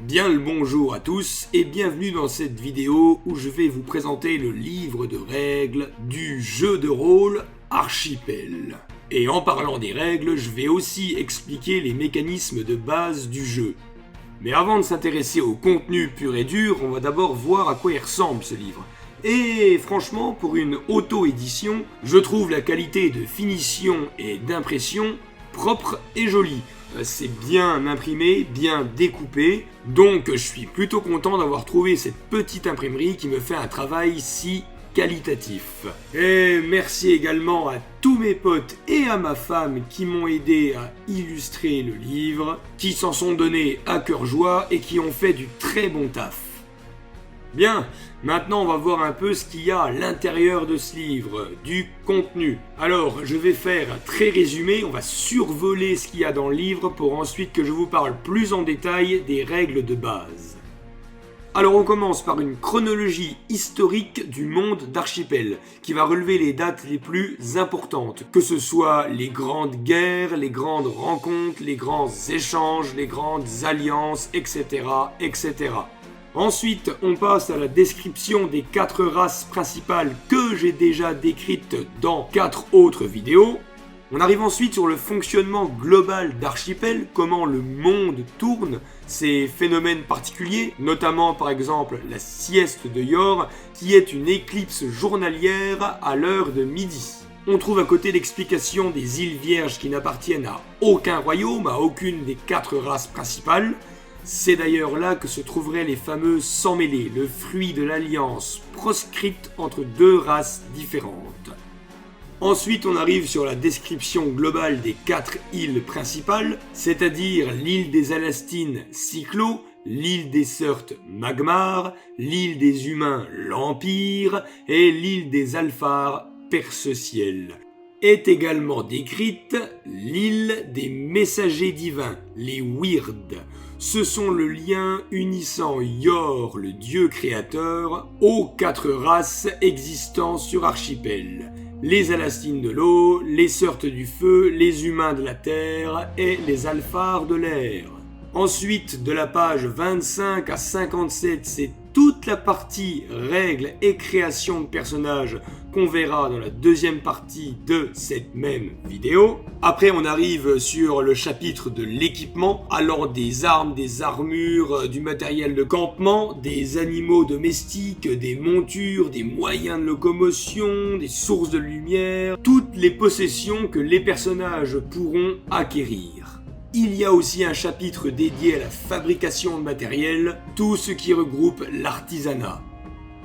Bien le bonjour à tous et bienvenue dans cette vidéo où je vais vous présenter le livre de règles du jeu de rôle Archipel. Et en parlant des règles, je vais aussi expliquer les mécanismes de base du jeu. Mais avant de s'intéresser au contenu pur et dur, on va d'abord voir à quoi il ressemble ce livre. Et franchement, pour une auto-édition, je trouve la qualité de finition et d'impression propre et jolie. C'est bien imprimé, bien découpé, donc je suis plutôt content d'avoir trouvé cette petite imprimerie qui me fait un travail si qualitatif. Et merci également à tous mes potes et à ma femme qui m'ont aidé à illustrer le livre, qui s'en sont donnés à cœur joie et qui ont fait du très bon taf. Bien, maintenant on va voir un peu ce qu'il y a à l'intérieur de ce livre, du contenu. Alors, je vais faire un très résumé, on va survoler ce qu'il y a dans le livre pour ensuite que je vous parle plus en détail des règles de base. Alors on commence par une chronologie historique du monde d'Archipel, qui va relever les dates les plus importantes, que ce soit les grandes guerres, les grandes rencontres, les grands échanges, les grandes alliances, etc., etc. Ensuite, on passe à la description des 4 races principales que j'ai déjà décrites dans 4 autres vidéos. On arrive ensuite sur le fonctionnement global d'Archipel, comment le monde tourne, ces phénomènes particuliers, notamment par exemple la sieste de Yor, qui est une éclipse journalière à l'heure de midi. On trouve à côté l'explication des îles Vierges qui n'appartiennent à aucun royaume, à aucune des 4 races principales. C'est d'ailleurs là que se trouveraient les fameux sans-mêlés, le fruit de l'alliance proscrite entre 2 races différentes. Ensuite, on arrive sur la description globale des 4 îles principales, c'est-à-dire l'île des Alastines Cyclo, l'île des Surtes Magmar, l'île des Humains l'Empire et l'île des Alphars Perce-Ciel. Est également décrite l'île des messagers divins, les Wyrd. Ce sont le lien unissant Yor, le dieu créateur, aux 4 races existant sur Archipel. Les Alastines de l'eau, les Surtes du feu, les humains de la terre et les Alphars de l'air. Ensuite, de la page 25 à 57, c'est toute la partie règles et création de personnages qu'on verra dans la deuxième partie de cette même vidéo. Après, on arrive sur le chapitre de l'équipement, allant des armes, des armures, du matériel de campement, des animaux domestiques, des montures, des moyens de locomotion, des sources de lumière, toutes les possessions que les personnages pourront acquérir. Il y a aussi un chapitre dédié à la fabrication de matériel, tout ce qui regroupe l'artisanat.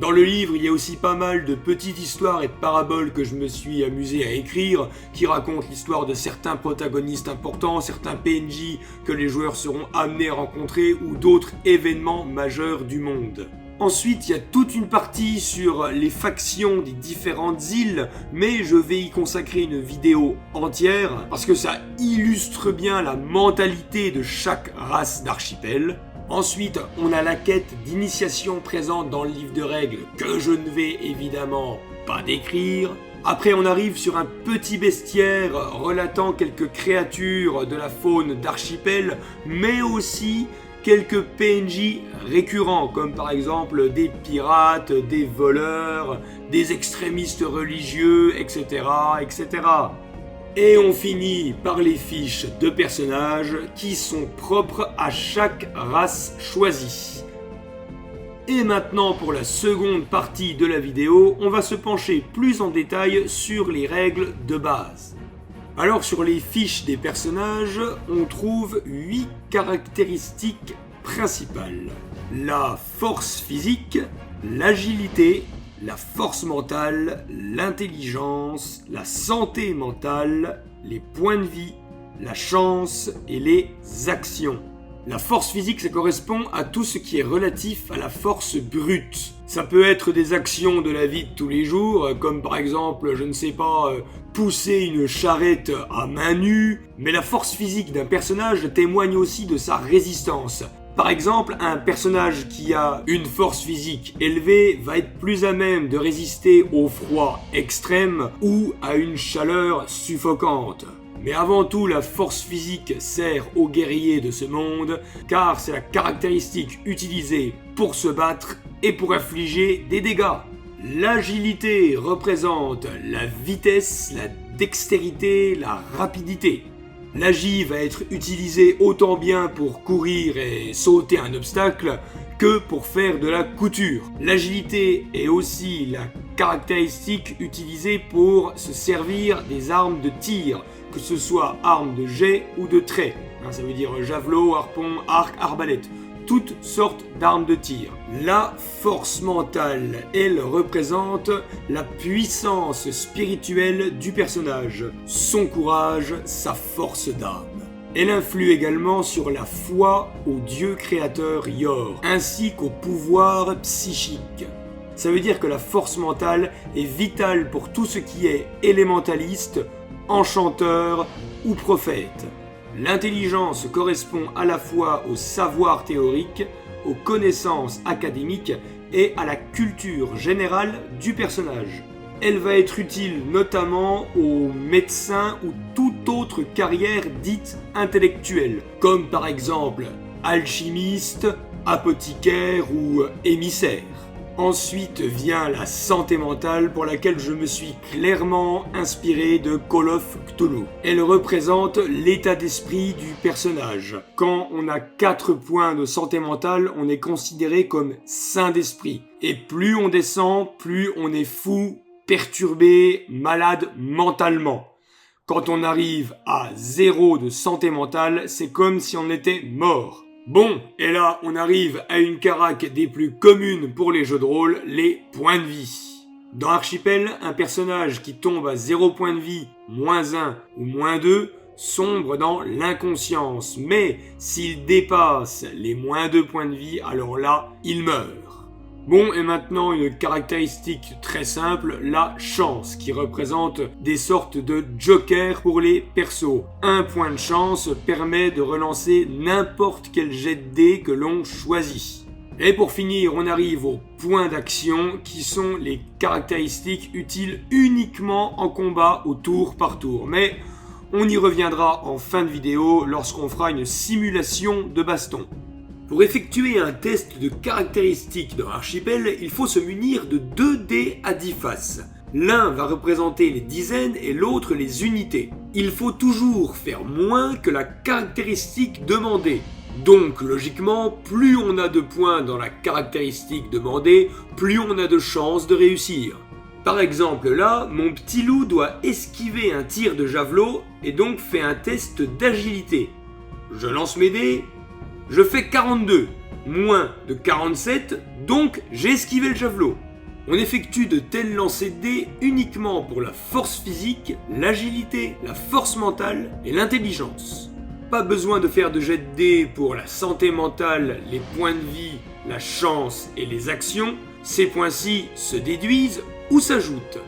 Dans le livre, il y a aussi pas mal de petites histoires et de paraboles que je me suis amusé à écrire, qui racontent l'histoire de certains protagonistes importants, certains PNJ que les joueurs seront amenés à rencontrer ou d'autres événements majeurs du monde. Ensuite, il y a toute une partie sur les factions des différentes îles, mais je vais y consacrer une vidéo entière parce que ça illustre bien la mentalité de chaque race d'Archipel. Ensuite, on a la quête d'initiation présente dans le livre de règles que je ne vais évidemment pas décrire. Après, on arrive sur un petit bestiaire relatant quelques créatures de la faune d'Archipel, mais aussi quelques PNJ récurrents, comme par exemple des pirates, des voleurs, des extrémistes religieux, etc., etc. Et on finit par les fiches de personnages qui sont propres à chaque race choisie. Et maintenant, pour la seconde partie de la vidéo, on va se pencher plus en détail sur les règles de base. Alors sur les fiches des personnages, on trouve 8 caractéristiques principales. La force physique, l'agilité, la force mentale, l'intelligence, la santé mentale, les points de vie, la chance et les actions. La force physique, ça correspond à tout ce qui est relatif à la force brute. Ça peut être des actions de la vie de tous les jours, comme par exemple, je ne sais pas, pousser une charrette à main nue, mais la force physique d'un personnage témoigne aussi de sa résistance. Par exemple, un personnage qui a une force physique élevée va être plus à même de résister au froid extrême ou à une chaleur suffocante. Mais avant tout, la force physique sert aux guerriers de ce monde, car c'est la caractéristique utilisée pour se battre et pour infliger des dégâts. L'agilité représente la vitesse, la dextérité, la rapidité. L'agi va être utilisé autant bien pour courir et sauter un obstacle que pour faire de la couture. L'agilité est aussi la caractéristique utilisée pour se servir des armes de tir, que ce soit armes de jet ou de trait. Ça veut dire javelot, harpon, arc, arbalète. Toutes sortes d'armes de tir. La force mentale, elle représente la puissance spirituelle du personnage, son courage, sa force d'âme. Elle influe également sur la foi au dieu créateur Yor, ainsi qu'au pouvoir psychique. Ça veut dire que la force mentale est vitale pour tout ce qui est élémentaliste, enchanteur ou prophète. L'intelligence correspond à la fois au savoir théorique, aux connaissances académiques et à la culture générale du personnage. Elle va être utile notamment aux médecins ou toute autre carrière dite intellectuelle, comme par exemple alchimiste, apothicaire ou émissaire. Ensuite vient la santé mentale pour laquelle je me suis clairement inspiré de Call of Cthulhu. Elle représente l'état d'esprit du personnage. Quand on a 4 points de santé mentale, on est considéré comme sain d'esprit. Et plus on descend, plus on est fou, perturbé, malade mentalement. Quand on arrive à 0 de santé mentale, c'est comme si on était mort. Bon, et là, on arrive à une caraque des plus communes pour les jeux de rôle, les points de vie. Dans Archipel, un personnage qui tombe à 0 point de vie, -1 ou -2, sombre dans l'inconscience. Mais s'il dépasse les -2 points de vie, alors là, il meurt. Bon, et maintenant une caractéristique très simple, la chance, qui représente des sortes de jokers pour les persos. Un point de chance permet de relancer n'importe quel jet de dés que l'on choisit. Et pour finir, on arrive aux points d'action, qui sont les caractéristiques utiles uniquement en combat au tour par tour. Mais on y reviendra en fin de vidéo lorsqu'on fera une simulation de baston. Pour effectuer un test de caractéristiques dans Archipel, il faut se munir de 2 dés à 10 faces. L'un va représenter les dizaines et l'autre les unités. Il faut toujours faire moins que la caractéristique demandée. Donc logiquement, plus on a de points dans la caractéristique demandée, plus on a de chances de réussir. Par exemple là, mon petit loup doit esquiver un tir de javelot et donc fait un test d'agilité. Je lance mes dés. Je fais 42, moins de 47, donc j'ai esquivé le javelot. On effectue de tels lancers de dés uniquement pour la force physique, l'agilité, la force mentale et l'intelligence. Pas besoin de faire de jet de dés pour la santé mentale, les points de vie, la chance et les actions. Ces points-ci se déduisent ou s'ajoutent.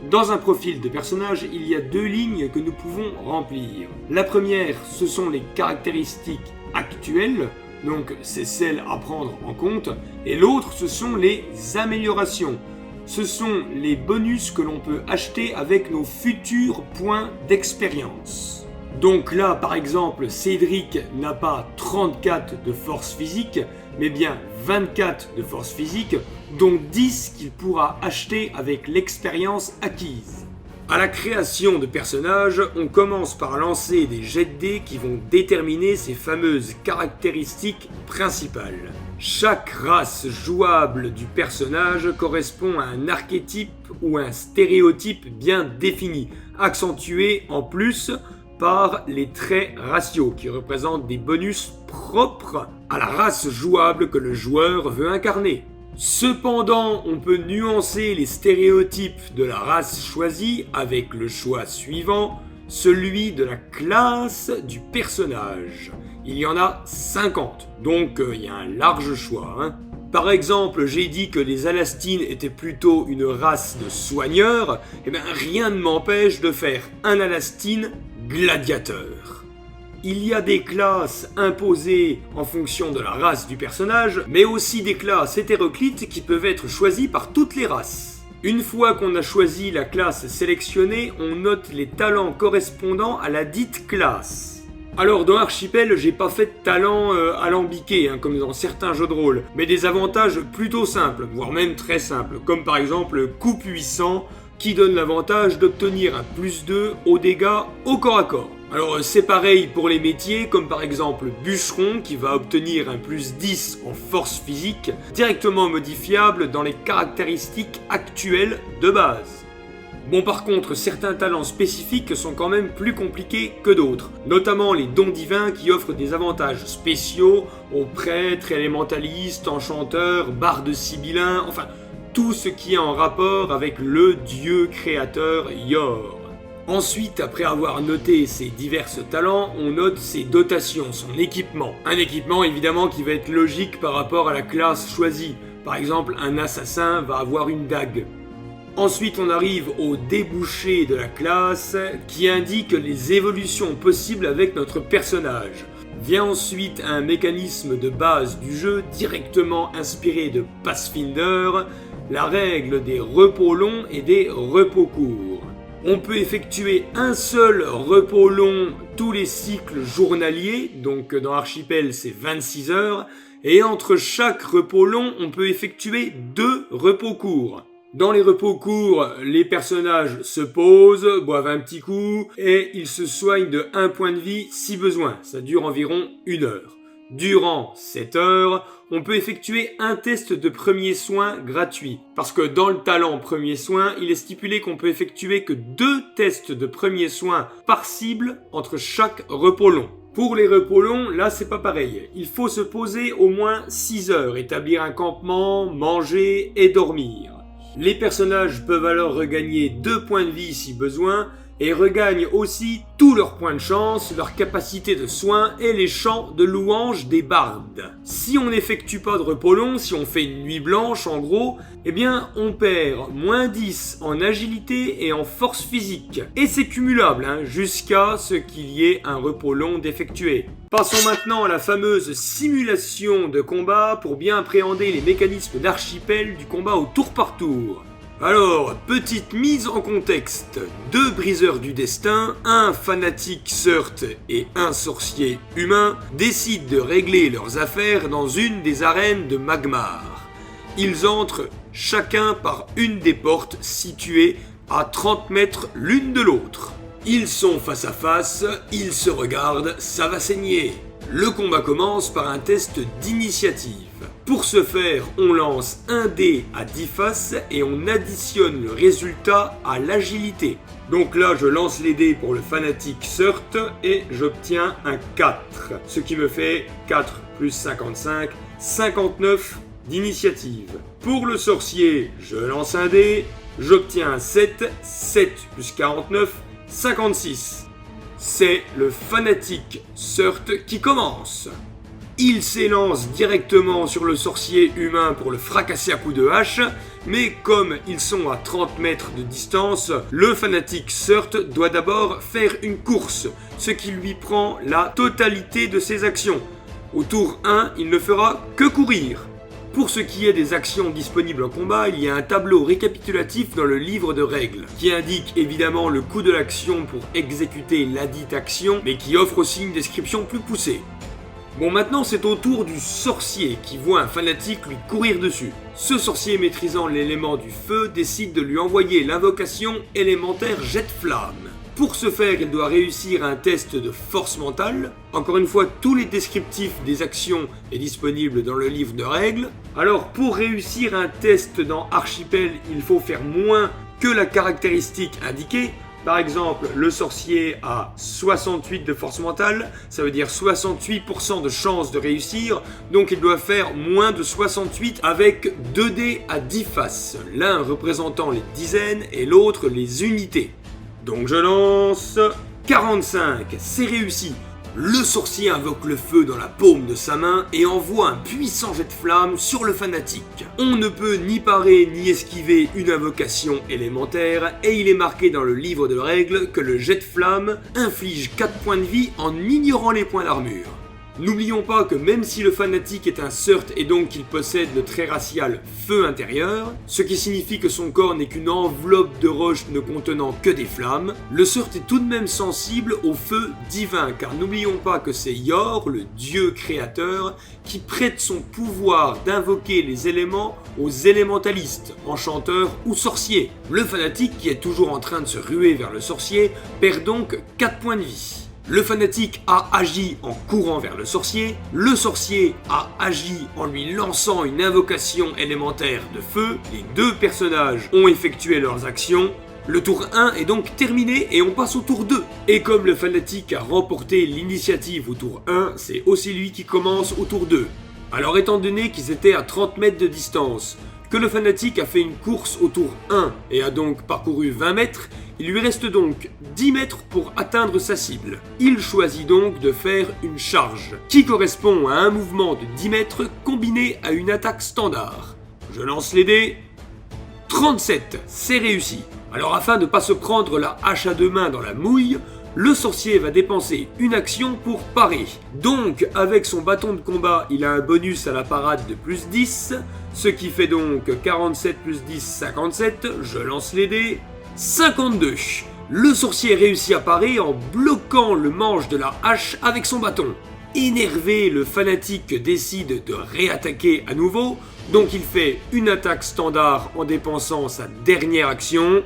Dans un profil de personnage, il y a 2 lignes que nous pouvons remplir. La première, ce sont les caractéristiques actuelles, donc c'est celle à prendre en compte, et l'autre ce sont les améliorations. Ce sont les bonus que l'on peut acheter avec nos futurs points d'expérience. Donc là par exemple, Cédric n'a pas 34 de force physique, mais bien 24 de force physique, dont 10 qu'il pourra acheter avec l'expérience acquise. À la création de personnages, on commence par lancer des jets de dés qui vont déterminer ces fameuses caractéristiques principales. Chaque race jouable du personnage correspond à un archétype ou un stéréotype bien défini, accentué en plus par les traits raciaux qui représentent des bonus propres à la race jouable que le joueur veut incarner. Cependant, on peut nuancer les stéréotypes de la race choisie avec le choix suivant, celui de la classe du personnage. Il y en a 50, donc il y a un large choix. Par exemple, j'ai dit que les Alastines étaient plutôt une race de soigneurs, et bien rien ne m'empêche de faire un Alastine gladiateur. Il y a des classes imposées en fonction de la race du personnage, mais aussi des classes hétéroclites qui peuvent être choisies par toutes les races. Une fois qu'on a choisi la classe sélectionnée, on note les talents correspondant à la dite classe. Alors dans Archipel, j'ai pas fait de talent alambiqué, comme dans certains jeux de rôle, mais des avantages plutôt simples, voire même très simples, comme par exemple coup puissant, qui donne l'avantage d'obtenir un +2 aux dégâts au corps à corps. Alors c'est pareil pour les métiers, comme par exemple bûcheron qui va obtenir un +10 en force physique, directement modifiable dans les caractéristiques actuelles de base. Bon, par contre, certains talents spécifiques sont quand même plus compliqués que d'autres, notamment les dons divins qui offrent des avantages spéciaux aux prêtres, élémentalistes, enchanteurs, bardes sibyllins, enfin tout ce qui est en rapport avec le dieu créateur Yor. Ensuite, après avoir noté ses divers talents, on note ses dotations, son équipement. Un équipement évidemment qui va être logique par rapport à la classe choisie. Par exemple, un assassin va avoir une dague. Ensuite, on arrive au débouché de la classe qui indique les évolutions possibles avec notre personnage. Vient ensuite un mécanisme de base du jeu directement inspiré de Pathfinder, la règle des repos longs et des repos courts. On peut effectuer un seul repos long tous les cycles journaliers, donc dans Archipel c'est 26 heures, et entre chaque repos long on peut effectuer 2 repos courts. Dans les repos courts, les personnages se posent, boivent un petit coup et ils se soignent de 1 point de vie si besoin. Ça dure environ 1 heure. Durant 7 heures, on peut effectuer un test de premier soin gratuit. Parce que dans le talent premier soin, il est stipulé qu'on peut effectuer que 2 tests de premier soin par cible entre chaque repos long. Pour les repos longs, là c'est pas pareil. Il faut se poser au moins 6 heures, établir un campement, manger et dormir. Les personnages peuvent alors regagner 2 points de vie si besoin, et regagnent aussi tous leurs points de chance, leur capacité de soin et les chants de louange des bardes. Si on n'effectue pas de repos long, si on fait une nuit blanche en gros, eh bien on perd -10 en agilité et en force physique. Et c'est cumulable jusqu'à ce qu'il y ait un repos long d'effectuer. Passons maintenant à la fameuse simulation de combat pour bien appréhender les mécanismes d'Archipel du combat au tour par tour. Alors, petite mise en contexte, 2 briseurs du destin, un fanatique Surt et un sorcier humain décident de régler leurs affaires dans une des arènes de Magmar. Ils entrent chacun par une des portes situées à 30 mètres l'une de l'autre. Ils sont face à face, ils se regardent, ça va saigner. Le combat commence par un test d'initiative. Pour ce faire, on lance un dé à 10 faces et on additionne le résultat à l'agilité. Donc là, je lance les dés pour le fanatique Surt et j'obtiens un 4. Ce qui me fait 4 plus 55, 59 d'initiative. Pour le sorcier, je lance un dé, j'obtiens un 7, 7 plus 49, 56. C'est le fanatique Surt qui commence. Il s'élance directement sur le sorcier humain pour le fracasser à coups de hache, mais comme ils sont à 30 mètres de distance, le fanatique Surt doit d'abord faire une course, ce qui lui prend la totalité de ses actions. Au tour 1, il ne fera que courir. Pour ce qui est des actions disponibles en combat, il y a un tableau récapitulatif dans le livre de règles, qui indique évidemment le coût de l'action pour exécuter ladite action, mais qui offre aussi une description plus poussée. Bon, maintenant c'est au tour du sorcier qui voit un fanatique lui courir dessus. Ce sorcier maîtrisant l'élément du feu décide de lui envoyer l'invocation élémentaire jet de flamme. Pour ce faire, il doit réussir un test de force mentale. Encore une fois, tous les descriptifs des actions est disponible dans le livre de règles. Alors pour réussir un test dans Archipel, il faut faire moins que la caractéristique indiquée. Par exemple, le sorcier a 68 de force mentale, ça veut dire 68% de chance de réussir, donc il doit faire moins de 68 avec 2 dés à 10 faces, l'un représentant les dizaines et l'autre les unités. Donc je lance 45, c'est réussi. Le sorcier invoque le feu dans la paume de sa main et envoie un puissant jet de flamme sur le fanatique. On ne peut ni parer ni esquiver une invocation élémentaire et il est marqué dans le livre de règles que le jet de flamme inflige 4 points de vie en ignorant les points d'armure. N'oublions pas que même si le fanatique est un Surt et donc qu'il possède le trait racial feu intérieur, ce qui signifie que son corps n'est qu'une enveloppe de roche ne contenant que des flammes, le Surt est tout de même sensible au feu divin, car n'oublions pas que c'est Yor, le dieu créateur, qui prête son pouvoir d'invoquer les éléments aux élémentalistes, enchanteurs ou sorciers. Le fanatique, qui est toujours en train de se ruer vers le sorcier, perd donc 4 points de vie. Le fanatique a agi en courant vers le sorcier a agi en lui lançant une invocation élémentaire de feu, les deux personnages ont effectué leurs actions, le tour 1 est donc terminé et on passe au tour 2. Et comme le fanatique a remporté l'initiative au tour 1, c'est aussi lui qui commence au tour 2. Alors étant donné qu'ils étaient à 30 mètres de distance, que le fanatique a fait une course au tour 1 et a donc parcouru 20 mètres, il lui reste donc 10 mètres pour atteindre sa cible. Il choisit donc de faire une charge, qui correspond à un mouvement de 10 mètres combiné à une attaque standard. Je lance les dés. 37, c'est réussi. Alors afin de ne pas se prendre la hache à deux mains dans la mouille, le sorcier va dépenser une action pour parer. Donc, avec son bâton de combat, il a un bonus à la parade de plus 10, ce qui fait donc 47 plus 10, 57. Je lance les dés. 52. Le sorcier réussit à parer en bloquant le manche de la hache avec son bâton. Énervé, le fanatique décide de réattaquer à nouveau, donc il fait une attaque standard en dépensant sa dernière action.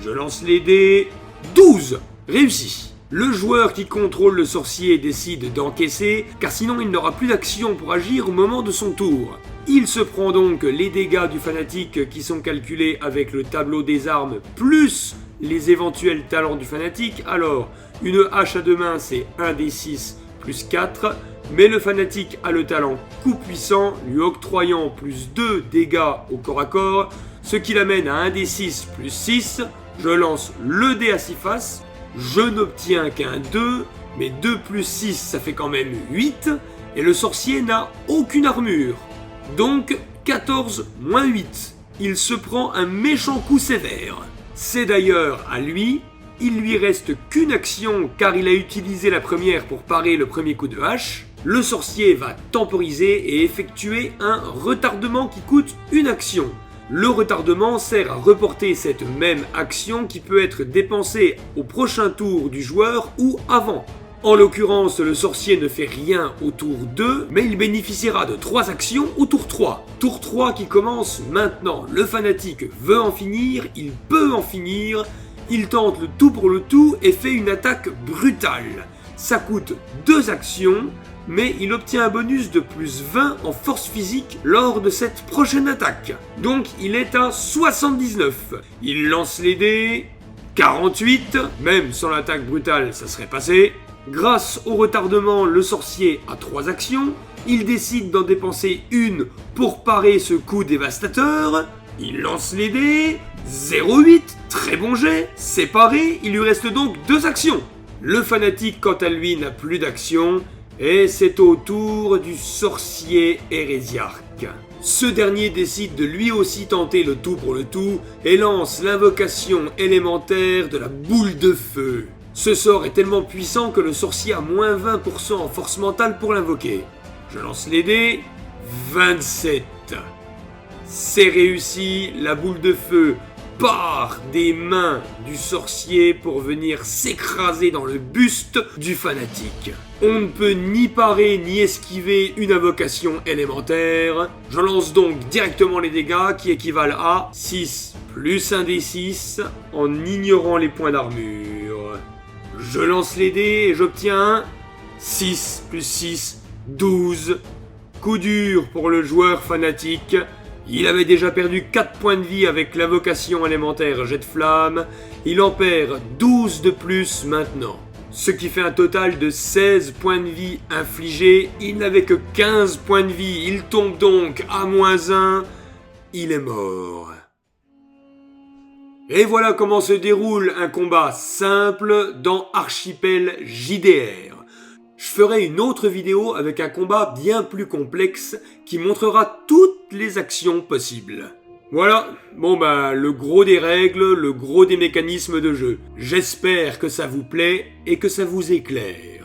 Je lance les dés. 12. Réussi. Le joueur qui contrôle le sorcier décide d'encaisser, car sinon il n'aura plus d'action pour agir au moment de son tour. Il se prend donc les dégâts du fanatique qui sont calculés avec le tableau des armes plus les éventuels talents du fanatique. Alors, une hache à deux mains c'est 1d6 plus 4, mais le fanatique a le talent coup puissant lui octroyant plus 2 dégâts au corps à corps, ce qui l'amène à 1d6 plus 6. Je lance le dé à 6 faces. Je n'obtiens qu'un 2, mais 2 plus 6 ça fait quand même 8, et le sorcier n'a aucune armure. Donc 14 moins 8, il se prend un méchant coup sévère. C'est d'ailleurs à lui, il lui reste qu'une action car il a utilisé la première pour parer le premier coup de hache. Le sorcier va temporiser et effectuer un retardement qui coûte une action. Le retardement sert à reporter cette même action qui peut être dépensée au prochain tour du joueur ou avant. En l'occurrence, le sorcier ne fait rien au tour 2, mais il bénéficiera de 3 actions au tour 3. Tour 3 qui commence maintenant. Le fanatique veut en finir, il peut en finir, il tente le tout pour le tout et fait une attaque brutale. Ça coûte 2 actions, mais il obtient un bonus de plus 20 en force physique lors de cette prochaine attaque. Donc il est à 79. Il lance les dés. 48, même sans l'attaque brutale, ça serait passé. Grâce au retardement, le sorcier a 3 actions. Il décide d'en dépenser une pour parer ce coup dévastateur. Il lance les dés. 0,8, très bon jet, c'est paré, il lui reste donc 2 actions. Le fanatique, quant à lui, n'a plus d'action. Et c'est au tour du sorcier hérésiarque. Ce dernier décide de lui aussi tenter le tout pour le tout et lance l'invocation élémentaire de la boule de feu. Ce sort est tellement puissant que le sorcier a moins 20% en force mentale pour l'invoquer. Je lance les dés. 27. C'est réussi, la boule de feu part des mains du sorcier pour venir s'écraser dans le buste du fanatique. On ne peut ni parer ni esquiver une invocation élémentaire. Je lance donc directement les dégâts qui équivalent à 6 plus 1 des 6 en ignorant les points d'armure. Je lance les dés et j'obtiens 6 plus 6, 12. Coup dur pour le joueur fanatique. Il avait déjà perdu 4 points de vie avec l'invocation élémentaire jet de flamme. Il en perd 12 de plus maintenant. Ce qui fait un total de 16 points de vie infligés. Il n'avait que 15 points de vie. Il tombe donc à -1. Il est mort. Et voilà comment se déroule un combat simple dans Archipel JDR. Je ferai une autre vidéo avec un combat bien plus complexe qui montrera toutes les actions possibles. Voilà, le gros des règles, le gros des mécanismes de jeu. J'espère que ça vous plaît et que ça vous éclaire.